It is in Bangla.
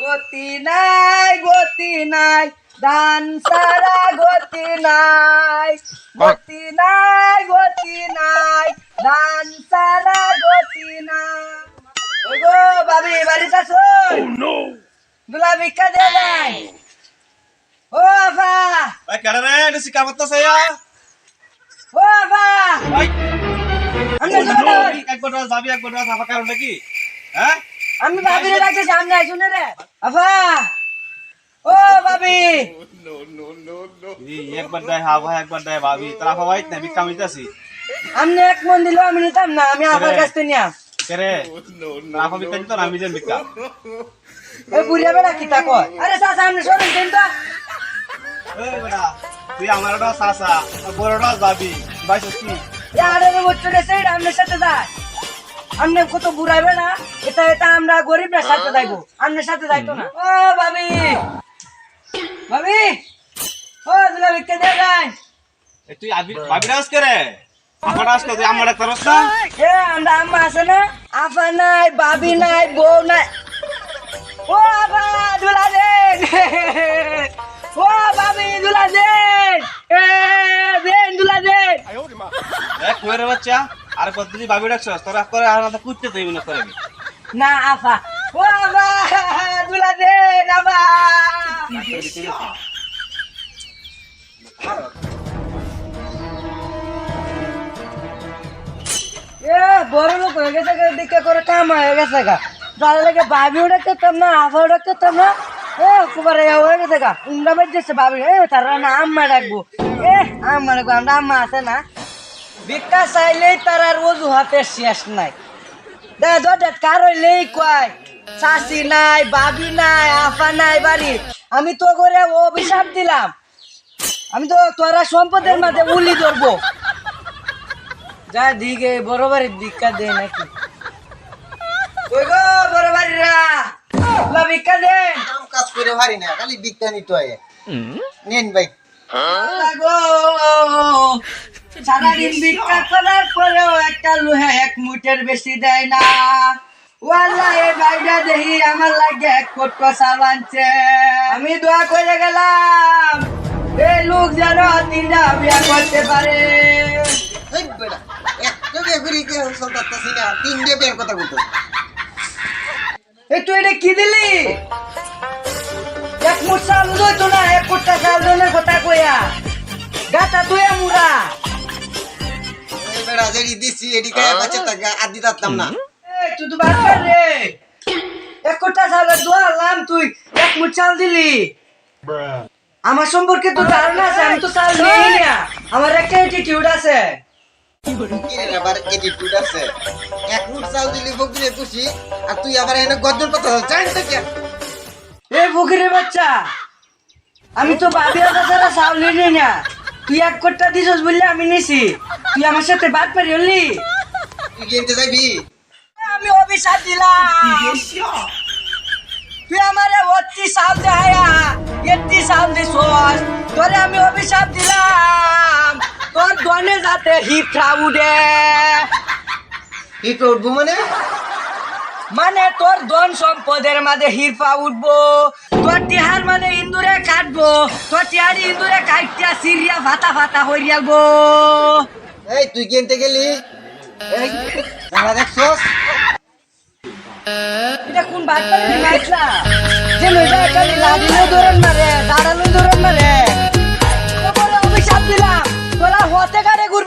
গতি নাই ধান সারা গতি নাই ধান সারা গতি নাই। ওই গো ভাবি বাড়িতে আছো? দুলা ভিক্ষা দে নাই। ও আফা ভাই কেডা রে এটা শিকার করতেছে ইয়া ও আফা ভাই আমরা চলো। একবার যাবি একবার থাকা কারণ নাকি হ্যাঁ আমি ভাবিরে ডাকতে সামনে আইছো না রে আফা। ও ভাবি একবার দেয় হা ভাই একবার দেয় ভাবি তারা ভাই না ভিক্ষা মিটাছি আমনে এক মন দিলো আমি নিতাম না, আমি আফার কাছ থেকে নিয়া। কেরে না ভাবি তাই তো আমি দেন ভিক্ষা এই বুড়িয়া বেড়া কিতা কয়? আরে চাচা আমনে সরেন দেন তো। এই বেটা তুই আমার একটা সাসা বড়টা যাবি ভাই সত্যি আরে বচ্চু রে সেই আমনের সাথে যায়। আমনে কত বুড়াই বেড়া, এটা আমরা গরিবরা সাথে যাইবো, আমনের সাথে যাইতো না। ও ভাবি ভাবি ও দুলা ভিক্ষা দে যাই। এই তুই ভাবি রাজ করে আমার রাজ করে তুই আমার একটা রাস্তা এ আমরা আম্মা আছে না, আফা নাই ভাবি নাই বউ নাই। ও আফা দুলা দেন, ও ভাবি দুলা দেন, এ দেন দুলা দেন। এক কইরে বাচ্চা আর কত দিন ভাবি রাখছস তোরা করে আর না কুত্তে তুই মনে করে না আফা ও আফা দুলা দেন আফা। এ বড় লোক হয়ে গেছে দিকে করে কাম হয়ে গেছে গা। তার লাগে ভাবিও ডাকতাম না আফাও ডাকতাম না। এ কুমার হয়ে গেছে গা উমরা বাজছে ভাবি। এ তারা না আম্মা ডাকবো, এ আম্মা ডাকবো, আমরা আম্মা আছে না। ভিক্ষা চাইলেই তার আর অজুহাতের শেষ নাই। দেখ কার হইলেই কয় চাষি নাই ভাবি নাই আফা নাই বাড়ি। আমি তো করে অভিশাপ দিলাম, আমি তো তোরা সম্পদের মাঝে উলি ধরবো। যা দিকে বড় বাড়ির ভিক্ষা দে নাকি। ওই গো বড় বাড়িরা ভিক্ষা দে। কাম কাজ করে পারি না, খালি বিজ্ঞান নিতে হয়। নেন ভাই। সারাদিন ভিক্ষা করার পরেও একটা লোহে এক মুঠের বেশি দেয় না। ওয়াল্লাহ এই ভাইটা দেখি আমার লাগে এক কোট চাল আনছে। আমি দোয়া করে গেলাম এই লোক যেন তিনটা বিয়া করতে পারে। এই বেটা, একটা বিয়ে করি কে চলতেছি না, তিনটে বিয়ের কথা বলতো। এই তুই এটা কি দিলি? এক মুঠ চাল লইতো না, এক কোটটা চাল দনের কথা কইয়া গাতা তুই মুরা। এই বেটা যেটি দিছি এটি গায়ে বাচ্চা টাকা আর দিতে পারতাম না। এই তুই তো বাচ্চা রে, এক কোটটা চালের দোয়ালাম তুই এক মুঠ চাল দিলি। আমার সম্পর্কে তো ধারণা আছে, আমি তো চাল নেই না, আমার একটা অ্যাটিটিউড আছে। কিরে আবার এটিটিউড আছে? এক মুঠ চাল দিলি বকদিনে খুশি, আর তুই আবার এনে গদ্দর কথা জানিস তো কি? এই ফকিরের বাচ্চা, আমি তো ভাবিয়া ছাড়া চাল নেই না। তুই এক কোটটা দিছস বললে আমি নিছি, তুই আমার সাথে বাদ পারি হলি। তুই কিনতে যাবি? আমি অভিশাপ দিলাম, তুই আমারে অতি চাল দেয়া এতি চাল দিছস, তোরে আমি অভিশাপ দিলাম তোর দনে যাতে হিপটা উঠে। হিপে উঠবো মানে? মানে তোর ধন সম্পদের মাঝে হিরপা উঠবো, তোর টিহার মাঝে ইন্দুরে কাটবো, তোর টিহারি ইন্দুরে কাটিয়া সিরিয়া ভাতা ভাতা হইয়ালবো। এই তুই কিনতে গেলি? এই দাঁড়া দেখছস? এটা কোন বাচ্চারে নাইছলা যে লইলা খালি লাদিলেও ধরন মারে দাঁড়ালেও ধরন মারে। তোরে অভিশাপ দিলাম তোরা হতে গাড়ে ঘুরবি।